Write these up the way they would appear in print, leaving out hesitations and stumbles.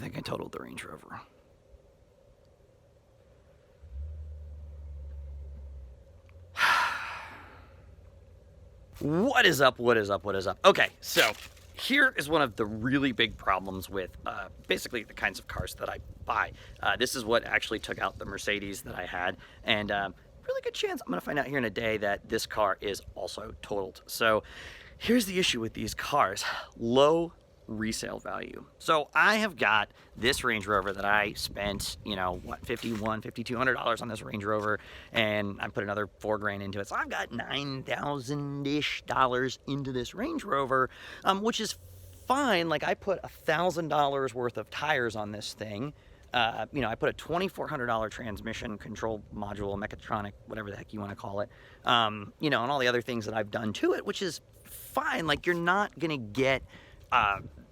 think I totaled the Range Rover. What is up? What is up? What is up? Okay, so here is one of the really big problems with basically the kinds of cars that I buy. This is what actually took out the Mercedes that I had, and really good chance I'm going to find out here in a day that this car is also totaled. So here's the issue with these cars: low resale value. So I have got this Range Rover that I spent, you know, what, $5,200 on this Range Rover, and I put another $4,000 into it. So I've got $9,000-ish into this Range Rover, which is fine. Like, I put $1,000 worth of tires on this thing. You know, I put a $2,400 transmission control module, mechatronic, whatever the heck you want to call it, you know, and all the other things that I've done to it, which is fine. Like, you're not going to get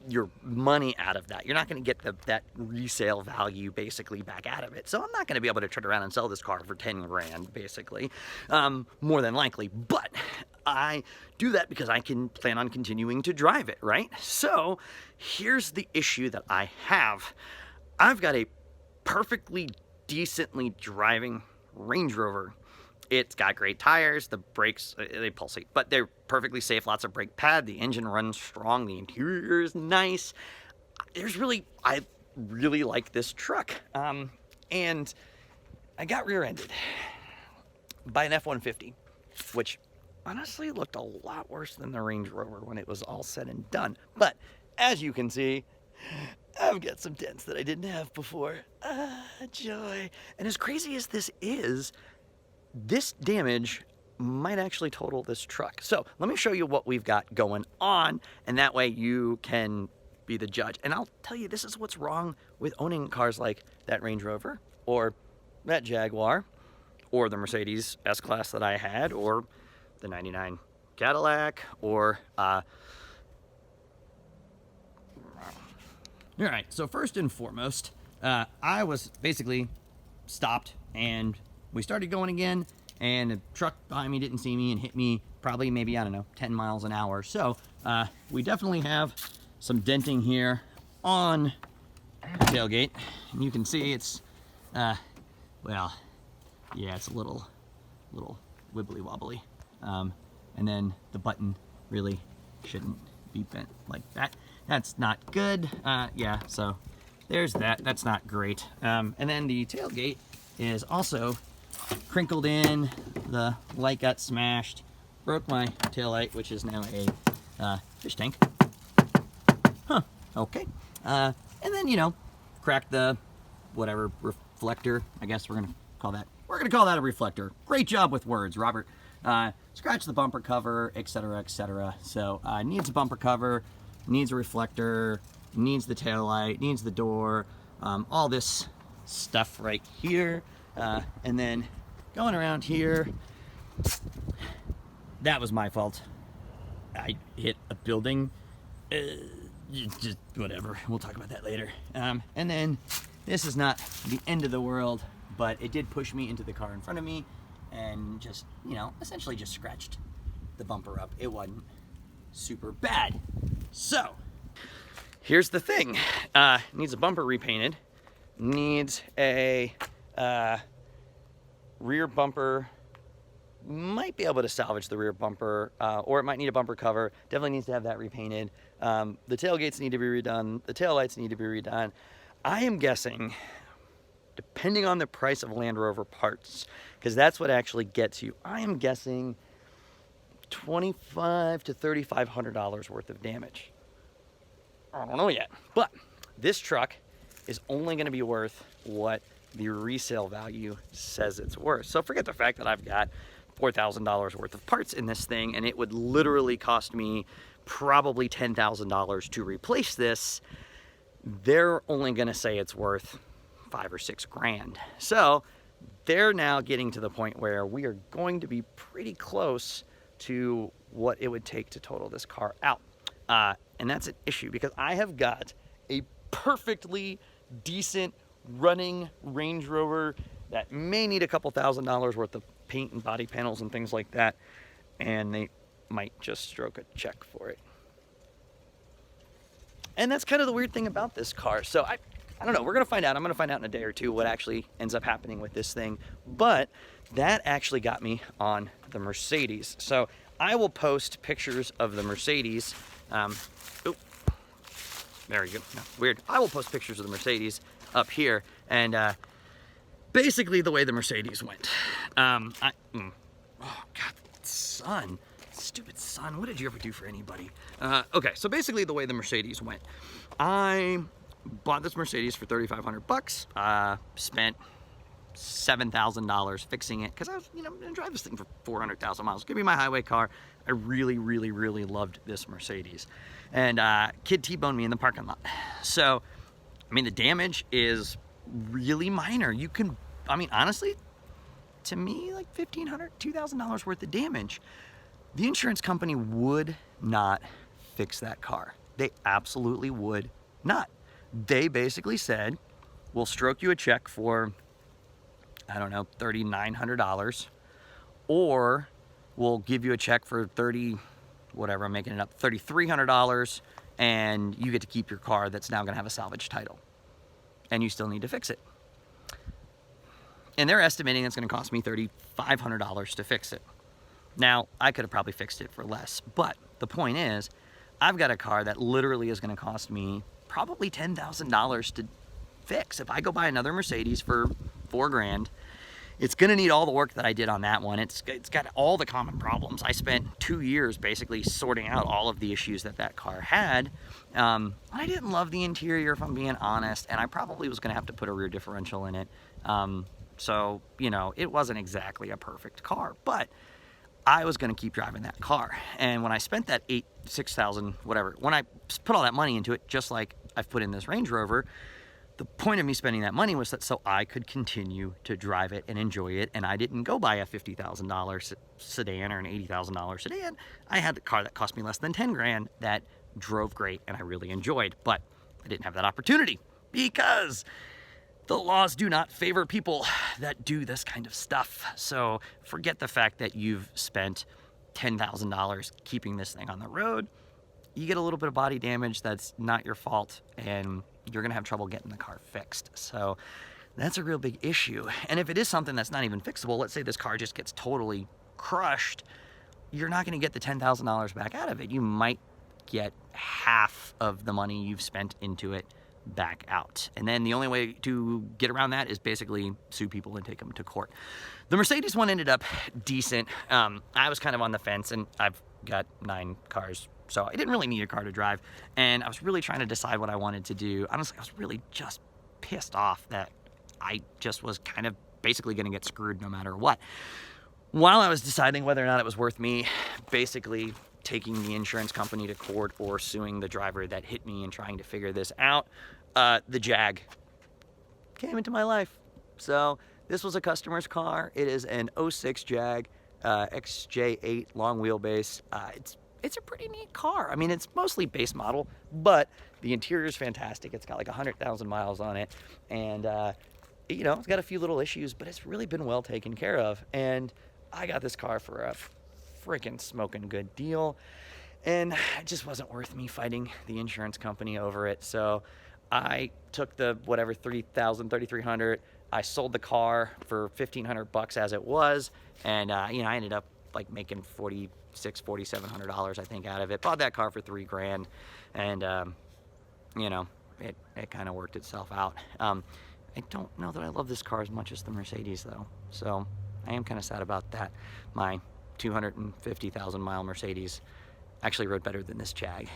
your money out of that. You're not going to get that resale value basically back out of it. So I'm not going to be able to turn around and sell this car for $10,000 basically, more than likely. But I do that because I can plan on continuing to drive it, right? So here's the issue that I have. I've got a perfectly decently driving Range Rover. It's got great tires, the brakes, they pulsate, but they're perfectly safe, lots of brake pad, the engine runs strong, the interior is nice. I really like this truck. And I got rear-ended by an F-150, which honestly looked a lot worse than the Range Rover when it was all said and done. But as you can see, I've got some dents that I didn't have before. Joy. And as crazy as this is, this damage might actually total this truck. So let me show you what we've got going on, and that way you can be the judge. And I'll tell you, this is what's wrong with owning cars like that Range Rover, or that Jaguar, or the Mercedes S-Class that I had, or the 99 Cadillac, or all right, so first and foremost, I was basically stopped, and we started going again, and a truck behind me didn't see me and hit me probably maybe, I don't know, 10 miles an hour. So we definitely have some denting here on the tailgate. And you can see it's, well, yeah, it's a little wibbly wobbly. And then the button really shouldn't be bent like that. That's not good. Yeah, so there's that. That's not great. And then the tailgate is also crinkled in, the light got smashed, broke my taillight, which is now a fish tank. Huh, okay. And then, you know, cracked the whatever reflector, I guess we're gonna call that a reflector. Great job with words, Robert. Scratched the bumper cover, etc., etc. So needs a bumper cover, needs a reflector, needs the taillight, needs the door, all this stuff right here. And then going around here, that was my fault. I hit a building, just whatever, we'll talk about that later. And then this is not the end of the world, but it did push me into the car in front of me and just, you know, essentially just scratched the bumper up. It wasn't super bad. So here's the thing, needs a bumper repainted, needs a rear bumper, might be able to salvage the rear bumper, or it might need a bumper cover. Definitely needs to have that repainted. The tailgates need to be redone. The taillights need to be redone. I am guessing, depending on the price of Land Rover parts, because that's what actually gets you, I am guessing $2,500 to $3,500 worth of damage. I don't know yet, but this truck is only going to be worth what the resale value says it's worth. So forget the fact that I've got $4,000 worth of parts in this thing, and it would literally cost me probably $10,000 to replace this. They're only going to say it's worth $5,000 or $6,000. So they're now getting to the point where we are going to be pretty close to what it would take to total this car out. And that's an issue because I have got a perfectly decent running Range Rover that may need a couple $1,000s worth of paint and body panels and things like that, and they might just stroke a check for it. And that's kind of the weird thing about this car. So I don't know. We're going to find out. I'm going to find out in a day or two what actually ends up happening with this thing. But that actually got me on the Mercedes. So I will post pictures of the Mercedes. Oh, there we go. No, weird. I will post pictures of the Mercedes up here. And basically the way the Mercedes went. Oh, God, sun. Stupid sun. What did you ever do for anybody? Okay, so basically the way the Mercedes went. I bought this Mercedes for $3,500. Spent $7,000 fixing it because I was, gonna drive this thing for 400,000 miles. Give me my highway car. I really, really, really loved this Mercedes. And kid T-boned me in the parking lot. So, I mean, the damage is really minor. You can, honestly, to me, like $1,500, $2,000 worth of damage. The insurance company would not fix that car. They absolutely would not. They basically said, we'll stroke you a check for, I don't know, $3,900, or we'll give you a check for whatever, I'm making it up, $3,300, and you get to keep your car that's now gonna have a salvage title. And you still need to fix it. And they're estimating it's gonna cost me $3,500 to fix it. Now, I could have probably fixed it for less, but the point is, I've got a car that literally is gonna cost me probably $10,000 to fix. If I go buy another Mercedes for $4,000, it's gonna need all the work that I did on that one. It's got all the common problems. I spent 2 years basically sorting out all of the issues that car had. I didn't love the interior, if I'm being honest, and I probably was gonna have to put a rear differential in it. So, it wasn't exactly a perfect car, but I was gonna keep driving that car. And when I spent that $6,000, whatever, when I put all that money into it, just like I've put in this Range Rover, the point of me spending that money was that so I could continue to drive it and enjoy it, and I didn't go buy a $50,000 sedan or an $80,000 sedan. I had the car that cost me less than $10,000 that drove great and I really enjoyed, but I didn't have that opportunity because the laws do not favor people that do this kind of stuff. So forget the fact that you've spent $10,000 keeping this thing on the road. You get a little bit of body damage that's not your fault, and you're gonna have trouble getting the car fixed. So that's a real big issue. And if it is something that's not even fixable, let's say this car just gets totally crushed, you're not gonna get the $10,000 back out of it. You might get half of the money you've spent into it back out. And then the only way to get around that is basically sue people and take them to court. The Mercedes one ended up decent. I was kind of on the fence, and I've got 9 cars, so I didn't really need a car to drive. And I was really trying to decide what I wanted to do. Honestly, I was really just pissed off that I just was kind of basically gonna get screwed no matter what. While I was deciding whether or not it was worth me basically taking the insurance company to court or suing the driver that hit me and trying to figure this out, the Jag came into my life. So this was a customer's car. It is an 06 Jag XJ8 long wheelbase. It's a pretty neat car. I mean, it's mostly base model, but the interior is fantastic. It's got like 100,000 miles on it, and it's got a few little issues, but it's really been well taken care of. And I got this car for a freaking smoking good deal, and it just wasn't worth me fighting the insurance company over it. So I took the whatever $3,300. I sold the car for $1,500 as it was, and I ended up like making $4,700 I think out of it. Bought that car for $3,000, and it kind of worked itself out. I don't know that I love this car as much as the Mercedes though, so I am kind of sad about that. My 250,000 mile Mercedes actually rode better than this Jag.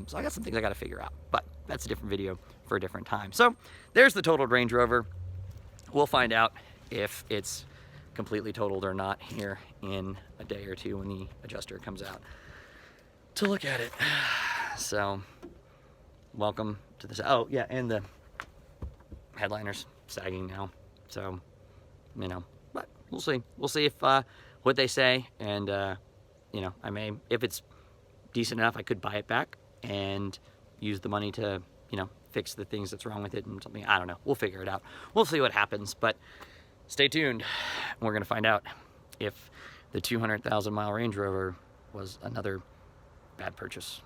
So I got some things I got to figure out, but that's a different video for a different time. So there's the totaled Range Rover. We'll find out if it's completely totaled or not here in a day or two when the adjuster comes out to look at it. So welcome to this. Oh yeah, and the headliner's sagging now. So, but we'll see. We'll see if what they say, and I may, if it's decent enough, I could buy it back and use the money to, fix the things that's wrong with it and something. I don't know. We'll figure it out. We'll see what happens, but stay tuned. We're going to find out if the 200,000 mile Range Rover was another bad purchase.